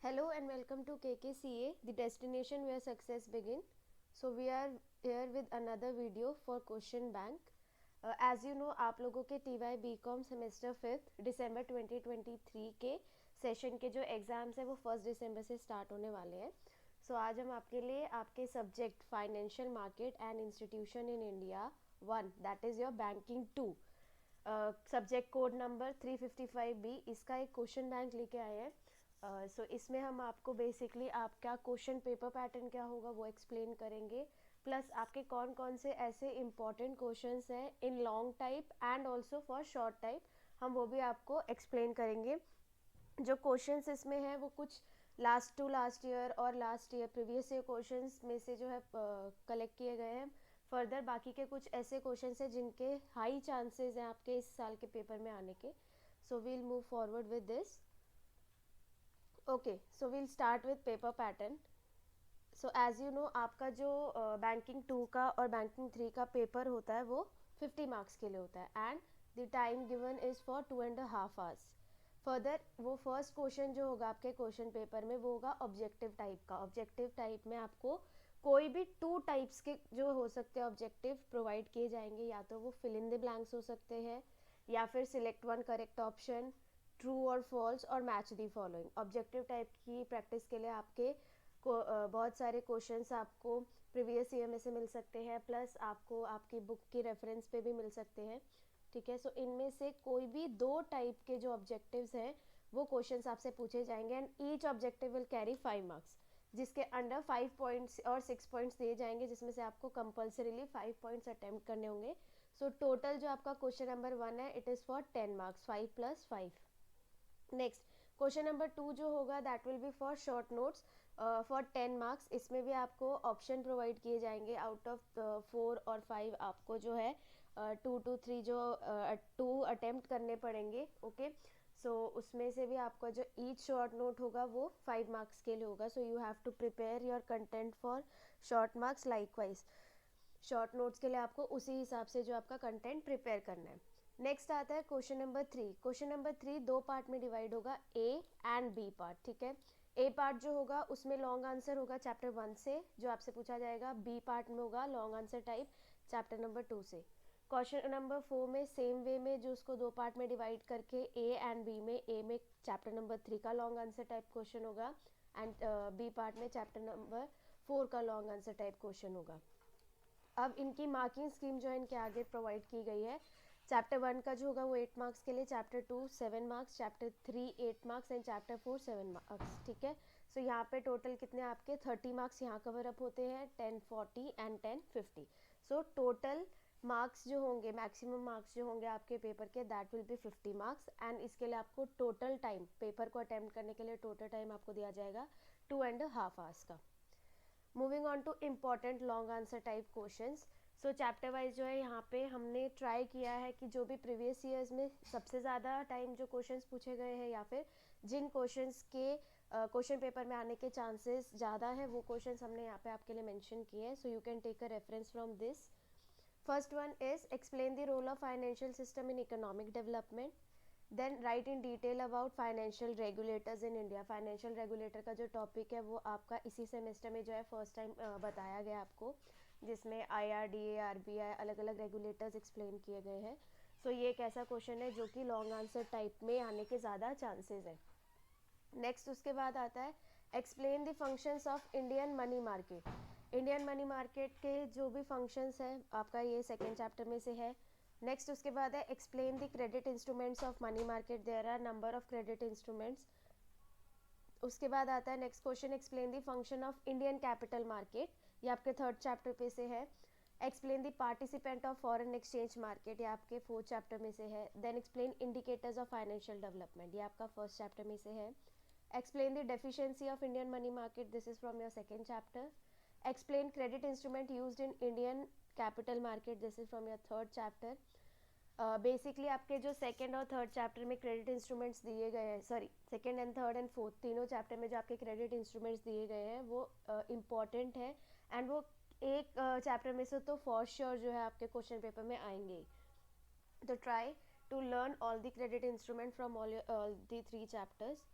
Hello and welcome to KKCA, the destination where success begins. So we are here with another video for question bank. As you know, आप लोगों के TY BCom semester 5th दिसंबर 2023 के session के जो exams हैं वो 1 दिसंबर से start होने वाले हैं. सो आज हम आपके लिए आपके subject financial market and institution in India 1 that is your banking 2 subject code number 355B इसका एक क्वेश्चन बैंक लेके आए हैं. सो इसमें हम आपको बेसिकली आपका क्वेश्चन पेपर पैटर्न क्या होगा वो एक्सप्लेन करेंगे, प्लस आपके कौन कौन से ऐसे इम्पॉर्टेंट क्वेश्चंस हैं in long type and also for short type, हम वो भी आपको एक्सप्लेन करेंगे. जो क्वेश्चंस इसमें हैं वो कुछ लास्ट ईयर और last year previous year questions में से जो है कलेक्ट किए गए हैं. फर्दर बाकी के कुछ ऐसे क्वेश्चंस हैं जिनके हाई चांसेस हैं आपके इस साल के पेपर में आने के. So we'll move forward with this. Okay, so we'll start with paper pattern. So as you know आपका जो बैंकिंग 2 का और बैंकिंग 3 का पेपर होता है वो 50 मार्क्स के लिए होता है and the time given is for 2.5 hours. Further वो फर्स्ट क्वेश्चन जो होगा आपके क्वेश्चन पेपर में वो होगा ऑब्जेक्टिव टाइप का. ऑब्जेक्टिव टाइप में आपको कोई भी 2 टाइप्स के जो हो सकते हैं ऑब्जेक्टिव प्रोवाइड किए जाएंगे, या तो वो फिल इन द ब्लैंक्स हो सकते हैं या फिर select one correct option, true और फॉल्स और match the following. Objective type की प्रैक्टिस के लिए आपके बहुत सारे क्वेश्चंस आपको प्रीवियस ईयर में से मिल सकते हैं, प्लस आपको आपकी बुक की रेफरेंस पे भी मिल सकते हैं. ठीक है, सो इनमें से कोई भी 2 टाइप के जो ऑब्जेक्टिव्स हैं वो क्वेश्चंस आपसे पूछे जाएंगे and each objective will carry 5 marks, जिसके अंडर 5 पॉइंट्स और 6 पॉइंट्स दिए जाएंगे, जिसमें से आपको कंपल्सरीली 5 पॉइंट्स अटेम्प्ट करने होंगे. सो टोटल जो आपका क्वेश्चन नंबर 1 है it is for 10 marks, 5 + 5. Next question number 2 जो होगा that will be for short notes for 10 marks. इसमें भी आपको ऑप्शन प्रोवाइड किए जाएंगे. आउट ऑफ 4 और 5 आपको जो है 2 to 3 जो 2 अटेम्प्ट करने पड़ेंगे. ओके, सो उसमें से भी आपका जो ईच शॉर्ट नोट होगा वो 5 मार्क्स के लिए होगा. So you have to prepare your content for short marks. Likewise short notes के लिए आपको उसी हिसाब से जो आपका कंटेंट प्रिपेयर करना है. नेक्स्ट आता है question number 3. Question number 3 2 part में डिवाइड होगा, ए एंड बी पार्ट. ठीक है, ए पार्ट जो होगा उसमें लॉन्ग आंसर होगा चैप्टर 1 से जो आपसे पूछा जाएगा. बी पार्ट में होगा long answer type chapter number 2 से. क्वेश्चन नंबर 4 में सेम वे में जो उसको 2 पार्ट में डिवाइड करके ए एंड बी में, ए में चैप्टर नंबर 3 का लॉन्ग आंसर टाइप क्वेश्चन होगा एंड बी पार्ट में चैप्टर नंबर 4 का लॉन्ग आंसर टाइप क्वेश्चन होगा. अब इनकी मार्किंग स्कीम जो है इनके आगे प्रोवाइड की गई है. चैप्टर 1 का जो होगा वो 8 मार्क्स के लिए, chapter 2 7 marks, chapter 3 8 marks and chapter 4 7 marks. ठीक है, सो यहाँ पे टोटल कितने आपके 30 मार्क्स यहाँ कवर अप होते हैं, 10 40 एंड 10 50. सो टोटल मार्क्स जो होंगे, मैक्सिमम मार्क्स जो होंगे आपके पेपर के that will be 50 marks. And इसके लिए आपको टोटल टाइम पेपर को अटेम्प्ट करने के लिए टोटल टाइम आपको दिया जाएगा 2.5 आवर्स का. Moving on to important long answer type questions. So chapter wise जो है यहाँ पे हमने ट्राई किया है कि जो भी प्रीवियस ईयर्स में सबसे ज़्यादा टाइम जो क्वेश्चंस पूछे गए हैं या फिर जिन क्वेश्चंस के क्वेश्चन पेपर में आने के चांसेस ज़्यादा हैं वो क्वेश्चंस हमने यहाँ पे आपके लिए मेंशन किए हैं. So you can take a reference from this. First one is explain the role of financial system in economic development. Then write in detail about financial regulators in India. Financial regulator का जो topic है वो आपका इसी semester में जो है first time बताया गया आपको, जिसमें IRDA RBI अलग अलग रेगुलेटर्स एक्सप्लेन किए गए हैं. सो ये एक ऐसा क्वेश्चन है जो कि लॉन्ग आंसर टाइप में आने के ज़्यादा चांसेस हैं. नेक्स्ट उसके बाद आता है explain the functions of Indian money market. Indian money market के जो भी फंक्शंस हैं आपका ये सेकेंड चैप्टर में से है. नेक्स्ट उसके बाद है explain the credit instruments of money market. There are number of credit instruments. उसके बाद आता है next question explain the function of Indian capital market. ये आपके थर्ड चैप्टर पे से है. Explain the participant of foreign exchange market, ये आपके फोर्थ चैप्टर में से है. Then explain indicators of financial development, ये आपका फर्स्ट चैप्टर में से है. Explain the deficiency of Indian money market, this is from your second chapter. Explain credit instrument used in Indian capital market, this is from your third chapter. Basically आपके जो second और third chapter में credit instruments दिए गए हैं, sorry second and third and fourth तीनों chapter में जो आपके क्रेडिट इंस्ट्रूमेंट्स दिए गए हैं वो इम्पॉर्टेंट है एंड वो एक चैप्टर में से तो फॉर श्योर जो है आपके क्वेश्चन पेपर में आएंगे. तो try to learn all the credit instrument from all the 3 chapters.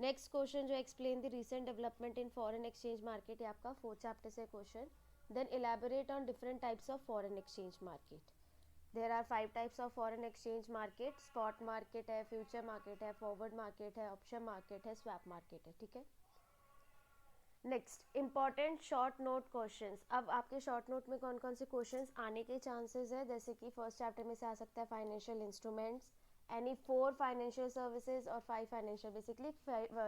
Next question जो explain the recent development in foreign exchange market, ये आपका 4th चैप्टर से question. Then elaborate on different types of foreign exchange market. There are 5 types of foreign exchange market. Spot market है, future market है, forward market है, option market है, swap market है. ठीक है. Next important short note questions. अब आपके short note में कौन कौन से क्वेश्चंस आने के चांसेस है, जैसे कि फर्स्ट चैप्टर में से आ सकता है financial instruments, any 4 financial services और 5 फाइनेंशियल, बेसिकली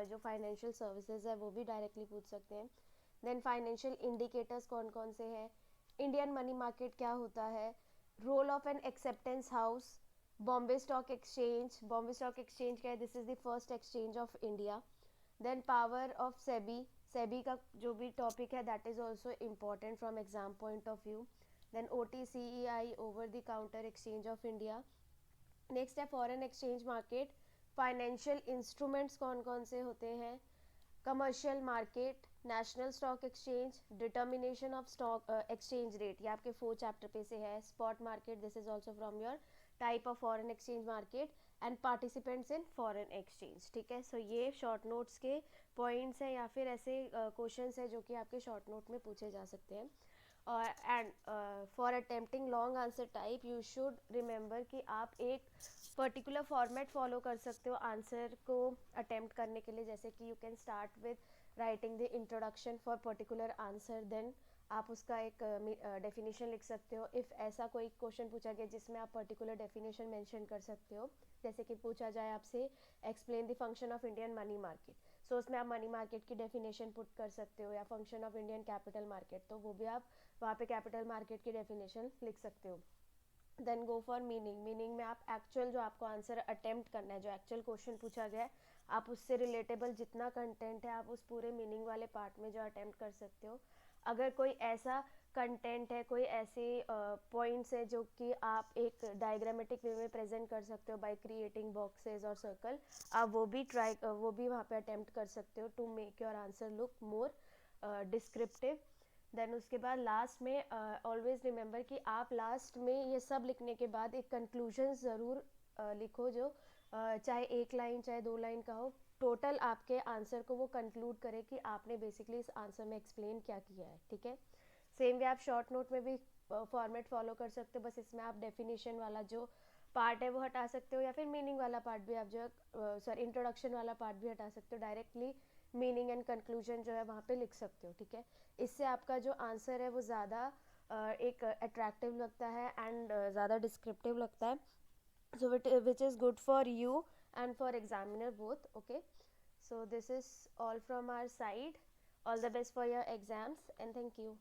जो फाइनेंशियल सर्विसेज है वो भी डायरेक्टली पूछ सकते हैं. देन फाइनेंशियल इंडिकेटर्स कौन कौन से हैं, इंडियन मनी मार्केट क्या होता है, role of an acceptance house, Bombay stock exchange. Bombay stock exchange क्या है, this is the first exchange of India. Then power of SEBI. SEBI का जो भी टॉपिक है that is also important from exam point of view. Then OTCEI, over the counter exchange of India. Next है foreign exchange market. Financial instruments कौन कौन से होते हैं, commercial market, national stock exchange, determination of stock exchange rate, ये आपके 4 chapter पे से है. Spot market, this is also from your type of foreign exchange market. And participants in foreign exchange. ठीक है. सो ये शॉर्ट नोट्स के पॉइंट्स हैं या फिर ऐसे क्वेश्चंस हैं जो कि आपके शॉर्ट नोट में पूछे जा सकते हैं. And for attempting long answer type you should remember कि आप एक पर्टिकुलर फॉर्मेट फॉलो कर सकते हो आंसर को अटेम्प्ट करने के लिए. जैसे कि you can start with writing the introduction for particular answer, then आप उसका एक डेफिनेशन लिख सकते हो. इफ़ ऐसा कोई क्वेश्चन पूछा गया जिसमें आप पर्टिकुलर डेफिनेशन मेंशन कर सकते हो, जैसे कि पूछा जाए आपसे explain the function of Indian money market, so उसमें आप मनी मार्केट की डेफिनेशन पुट कर सकते हो, या function of Indian capital market, तो वो भी आप वहाँ पे कैपिटल मार्केट की डेफिनेशन लिख सकते हो. Then go for meaning. Meaning में आप एक्चुअल जो आपको आंसर अटेम्प्ट करना है, जो एक्चुअल क्वेश्चन पूछा गया है, आप उससे रिलेटेबल जितना कंटेंट है आप उस पूरे मीनिंग वाले पार्ट में जो अटेम्प्ट कर सकते हो. अगर कोई ऐसा कंटेंट है, कोई ऐसे पॉइंट्स है जो कि आप एक डायग्रामेटिक वे में प्रेजेंट कर सकते हो बाय क्रिएटिंग बॉक्सेस और सर्कल, आप वो भी वहाँ पे अटेम्प्ट कर सकते हो to make your answer look more descriptive. Then उसके बाद लास्ट में ऑलवेज रिमेंबर कि आप लास्ट में ये सब लिखने के बाद एक कंक्लूजन ज़रूर लिखो, जो चाहे 1 लाइन चाहे 2 लाइन का हो, टोटल आपके आंसर को वो कंक्लूड करे कि आपने बेसिकली इस आंसर में एक्सप्लेन क्या किया है. ठीक है. सेम वे आप शॉर्ट नोट में भी फॉर्मेट फॉलो कर सकते हो, बस इसमें आप डेफिनेशन वाला जो पार्ट है वो हटा सकते हो, या फिर मीनिंग वाला पार्ट भी आप जो सॉरी इंट्रोडक्शन वाला पार्ट भी हटा सकते हो, डायरेक्टली मीनिंग एंड कंक्लूजन जो है वहाँ पे लिख सकते हो. ठीक है. इससे आपका जो आंसर है वो ज़्यादा एक अट्रैक्टिव लगता है एंड ज़्यादा डिस्क्रिप्टिव लगता है. So which is good for you and for examiner both. Okay, so this is all from our side. All the best for your exams and thank you.